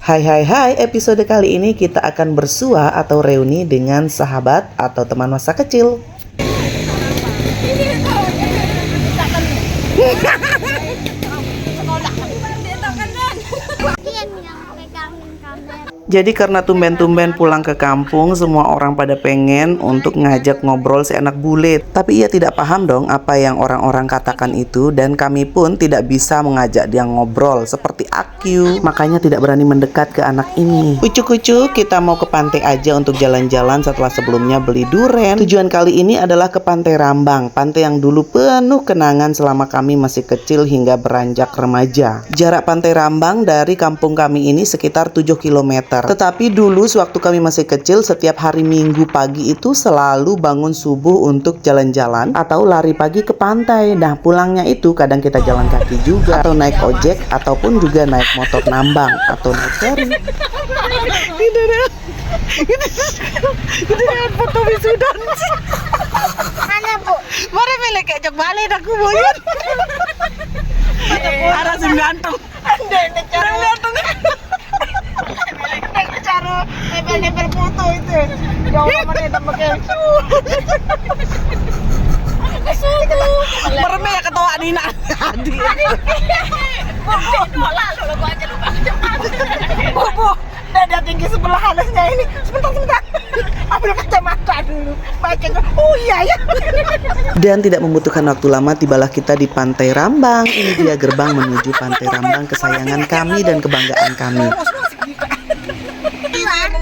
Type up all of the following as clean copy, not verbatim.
Hai hai hai, episode kali ini kita akan bersua atau reuni dengan sahabat atau teman masa kecil. Jadi karena tumben-tumben pulang ke kampung, semua orang pada pengen untuk ngajak ngobrol si anak bule. Tapi ia tidak paham dong apa yang orang-orang katakan itu, dan kami pun tidak bisa mengajak dia ngobrol seperti Akyu. Makanya tidak berani mendekat ke anak ini. Kucu-kucu, kita mau ke pantai aja untuk jalan-jalan setelah sebelumnya beli duren. Tujuan kali ini adalah ke Pantai Rambang, pantai yang dulu penuh kenangan selama kami masih kecil hingga beranjak remaja. Jarak Pantai Rambang dari kampung kami ini sekitar 7 km. Tetapi dulu sewaktu kami masih kecil, setiap hari Minggu pagi itu selalu bangun subuh untuk jalan-jalan atau lari pagi ke pantai. Nah, pulangnya itu kadang kita jalan kaki juga, atau naik ojek, ataupun juga naik motor nambang atau naik ferry. Ini foto wisuda. Mana bu? Mari melek kayak jok balik aku boyan. Arah sembilantung. Ada cara gantung. Cara lebar foto itu. Jauh mana dah pakai. Mereme ya ketawa Nina. Adik. Lalu gua aja lupa. Bu, dada tinggi sebelah halusnya ini. Sebentar. Ambil kacamata dulu. Baca. Oh iya ya. Dan tidak membutuhkan waktu lama, tibalah kita di Pantai Rambang. Ini dia gerbang menuju Pantai Rambang kesayangan kami dan kebanggaan kami.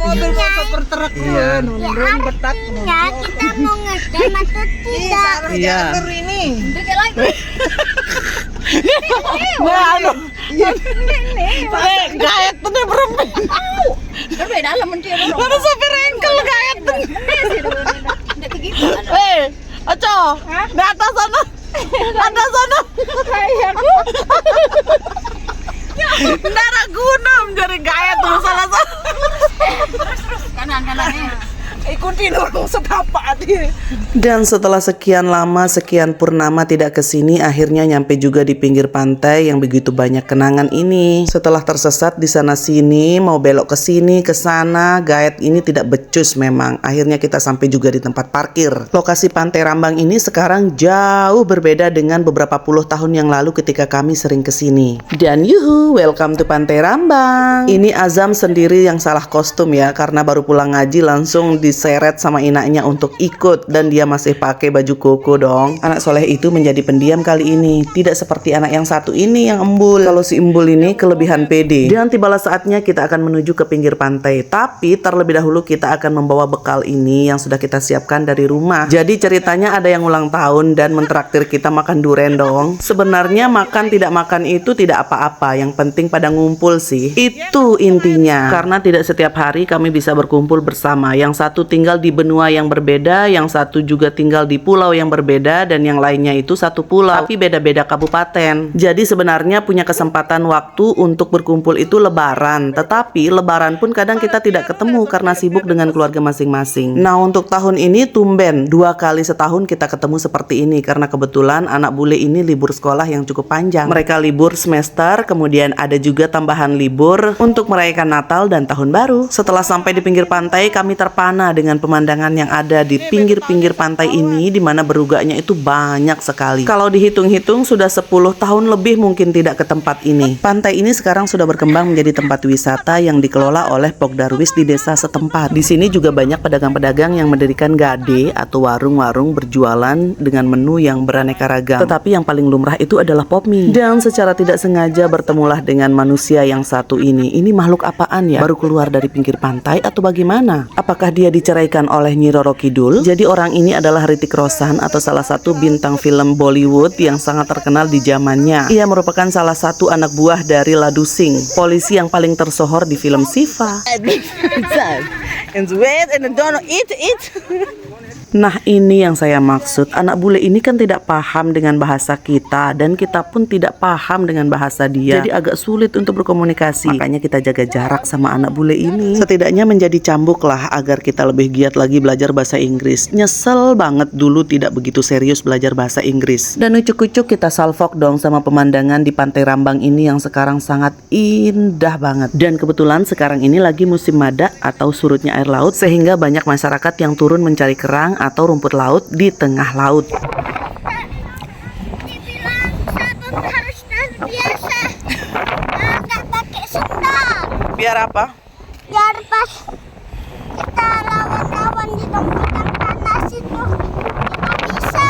Mobil bertruk nurun betat. Ya, kita mau ngedem atau tidak? Iya. Ini. Dikit lagi. Gayet tuh nih berempat. Berbeda lah menteri. Mana sampai rengkel gayet tuh. Oco, di atas sana. Atas sana. Darah gunung jadi gayet tuh salah satu. Kanan-kanannya. Ikuti dulu setapak dia. Dan setelah sekian lama, sekian purnama tidak kesini, akhirnya nyampe juga di pinggir pantai yang begitu banyak kenangan ini. Setelah tersesat di sana sini, mau belok ke sini ke sana, Gayet ini tidak becus memang. Akhirnya kita sampai juga di tempat parkir. Lokasi Pantai Rambang ini sekarang jauh berbeda dengan beberapa puluh tahun yang lalu ketika kami sering kesini. Dan yuhu, welcome to Pantai Rambang. Ini Azam sendiri yang salah kostum ya, karena baru pulang ngaji langsung diseret sama inaknya untuk ikut, dan dia masih pakai baju koko dong. Anak soleh itu menjadi pendiam kali ini, tidak seperti anak yang satu ini yang embul. Kalau si embul ini kelebihan pede. Dan tibalah saatnya kita akan menuju ke pinggir pantai. Tapi terlebih dahulu kita akan membawa bekal ini yang sudah kita siapkan dari rumah. Jadi ceritanya ada yang ulang tahun dan mentraktir kita makan duren dong. Sebenarnya makan tidak makan itu tidak apa-apa, yang penting pada ngumpul sih. Itu intinya. Karena tidak setiap hari kami bisa berkumpul bersama. Yang satu tinggal di benua yang berbeda, yang satu juga tinggal di pulau yang berbeda, dan yang lainnya itu satu pulau tapi beda-beda kabupaten. Jadi sebenarnya punya kesempatan waktu untuk berkumpul itu lebaran, tetapi lebaran pun kadang kita tidak ketemu karena sibuk dengan keluarga masing-masing. Nah, untuk tahun ini tumben 2 kali setahun kita ketemu seperti ini, karena kebetulan anak bule ini libur sekolah yang cukup panjang. Mereka libur semester, kemudian ada juga tambahan libur untuk merayakan Natal dan Tahun Baru. Setelah sampai di pinggir pantai, kami terpana dengan pemandangan yang ada di pinggir-pinggir pantai ini, di mana berugaknya itu banyak sekali. Kalau dihitung-hitung sudah 10 tahun lebih mungkin tidak ke tempat ini. Pantai ini sekarang sudah berkembang menjadi tempat wisata yang dikelola oleh Pokdarwis di desa setempat. Di sini juga banyak pedagang-pedagang yang mendirikan gade atau warung-warung berjualan dengan menu yang beraneka ragam. Tetapi yang paling lumrah itu adalah pop mie. Dan secara tidak sengaja bertemulah dengan manusia yang satu ini. Ini makhluk apaan ya? Baru keluar dari pinggir pantai atau bagaimana? Apakah dia diceraikan oleh Nyi Roro Kidul? Jadi orang ini adalah Hrithik Roshan atau salah satu bintang film Bollywood yang sangat terkenal di zamannya. Ia merupakan salah satu anak buah dari Ladu Singh, polisi yang paling tersohor di film Siva. Nah, ini yang saya maksud. Anak bule ini kan tidak paham dengan bahasa kita, dan kita pun tidak paham dengan bahasa dia. Jadi agak sulit untuk berkomunikasi. Makanya kita jaga jarak sama anak bule ini. Setidaknya menjadi cambuk lah agar kita lebih giat lagi belajar bahasa Inggris. Nyesel banget dulu tidak begitu serius belajar bahasa Inggris. Dan ucuk-ucuk kita salfok dong sama pemandangan di Pantai Rambang ini yang sekarang sangat indah banget. Dan kebetulan sekarang ini lagi musim mada atau surutnya air laut, sehingga banyak masyarakat yang turun mencari kerang atau rumput laut di tengah laut. Dibilang sabun harus biasa, nggak pakai sendal. Biar apa? Biar pas kita lawan-lawan di tempat yang panas itu kita bisa.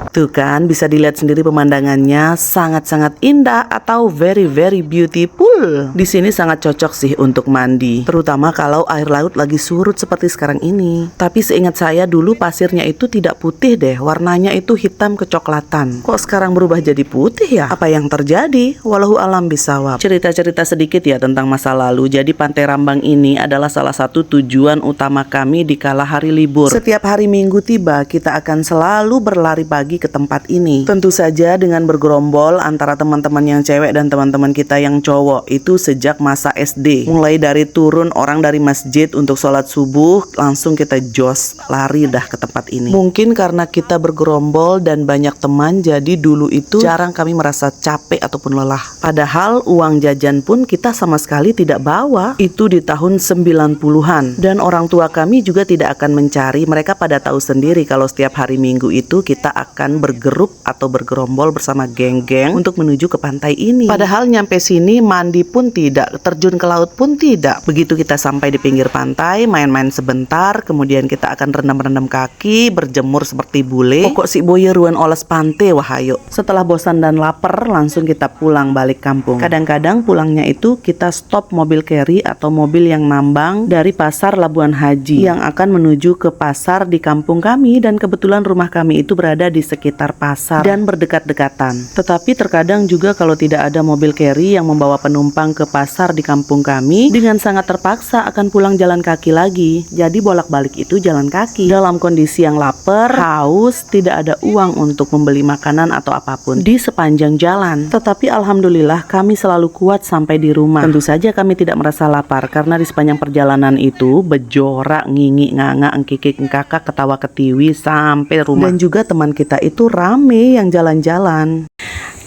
Tuh kan, bisa dilihat sendiri pemandangannya sangat-sangat indah atau very very beautiful. Di sini sangat cocok sih untuk mandi, terutama kalau air laut lagi surut seperti sekarang ini. Tapi seingat saya dulu pasirnya itu tidak putih deh, warnanya itu hitam kecoklatan. Kok sekarang berubah jadi putih ya? Apa yang terjadi? Wallahu alam bisawab. Cerita-cerita sedikit ya tentang masa lalu. Jadi Pantai Rambang ini adalah salah satu tujuan utama kami di kala hari libur. Setiap hari Minggu tiba, kita akan selalu berlari pagi ke tempat ini. Tentu saja dengan bergerombol antara teman-teman yang cewek dan teman-teman kita yang cowok. Itu sejak masa SD. Mulai dari turun orang dari masjid untuk sholat subuh, langsung kita jos lari dah ke tempat ini. Mungkin karena kita bergerombol dan banyak teman, jadi dulu itu jarang kami merasa capek ataupun lelah. Padahal uang jajan pun kita sama sekali tidak bawa. Itu di tahun 90-an. Dan orang tua kami juga tidak akan mencari. Mereka pada tahu sendiri kalau setiap hari Minggu itu kita akan bergerup atau bergerombol bersama geng-geng untuk menuju ke pantai ini. Padahal nyampe sini mandi pun tidak, terjun ke laut pun tidak. Begitu kita sampai di pinggir pantai, main-main sebentar, kemudian kita akan rendam-rendam kaki, berjemur seperti bule. Pokok si boye ruan oles pantai wahayo. Setelah bosan dan lapar, langsung kita pulang balik kampung. Kadang-kadang pulangnya itu kita stop mobil carry atau mobil yang nambang dari pasar Labuan Haji yang akan menuju ke pasar di kampung kami, dan kebetulan rumah kami itu berada di sekitar pasar dan berdekat-dekatan. Tetapi terkadang juga kalau tidak ada mobil carry yang membawa penumpang ke pasar di kampung kami, dengan sangat terpaksa akan pulang jalan kaki lagi. Jadi bolak-balik itu jalan kaki. Dalam kondisi yang lapar, haus, tidak ada uang untuk membeli makanan atau apapun di sepanjang jalan. Tetapi alhamdulillah kami selalu kuat sampai di rumah. Tentu saja kami tidak merasa lapar karena di sepanjang perjalanan itu bejorak, ngingi, nganga, engkikik, engkakak, ketawa ketiwi sampai rumah. Dan juga teman kita itu rame yang jalan-jalan.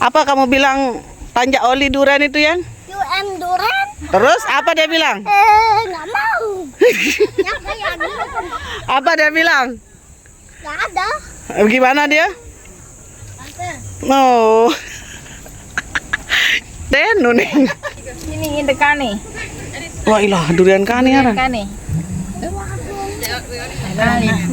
Apa kamu bilang tanjak oli durian itu ya? UM Duren. Terus apa dia bilang? Nggak mau. Yang kayak gitu. Apa dia bilang? Nggak ada. Gimana dia? No. Tenu nih. Ini ngide kani. Wah ilah durian kani arang. Kani.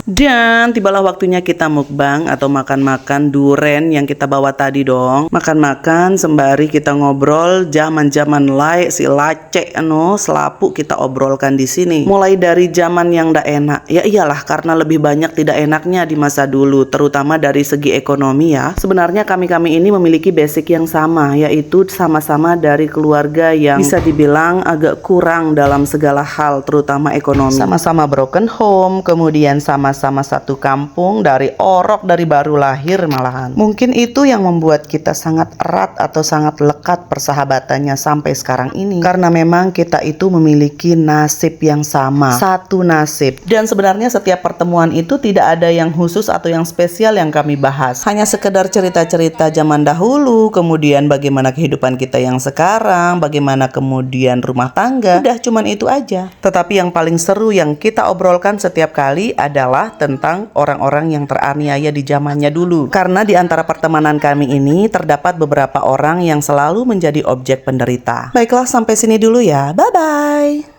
Dan tibalah waktunya kita mukbang atau makan-makan duren yang kita bawa tadi dong. Makan-makan sembari kita ngobrol zaman-zaman laik si lacek selapu kita obrolkan di sini. Mulai dari zaman yang ndak enak. Ya iyalah karena lebih banyak tidak enaknya di masa dulu, terutama dari segi ekonomi ya. Sebenarnya kami-kami ini memiliki basic yang sama, yaitu sama-sama dari keluarga yang bisa dibilang agak kurang dalam segala hal, terutama ekonomi. Sama-sama broken home, kemudian sama-sama satu kampung, dari orok, dari baru lahir malahan. Mungkin itu yang membuat kita sangat erat atau sangat lekat persahabatannya sampai sekarang ini. Karena memang kita itu memiliki nasib yang sama, satu nasib. Dan sebenarnya setiap pertemuan itu tidak ada yang khusus atau yang spesial yang kami bahas. Hanya sekedar cerita-cerita zaman dahulu, kemudian bagaimana kehidupan kita yang sekarang, bagaimana kemudian rumah tangga. Udah cuman itu aja. Tetapi yang paling seru yang kita obrolkan setiap kali adalah tentang orang-orang yang teraniaya di zamannya dulu. Karena di antara pertemanan kami ini terdapat beberapa orang yang selalu menjadi objek penderita. Baiklah, sampai sini dulu ya. Bye-bye.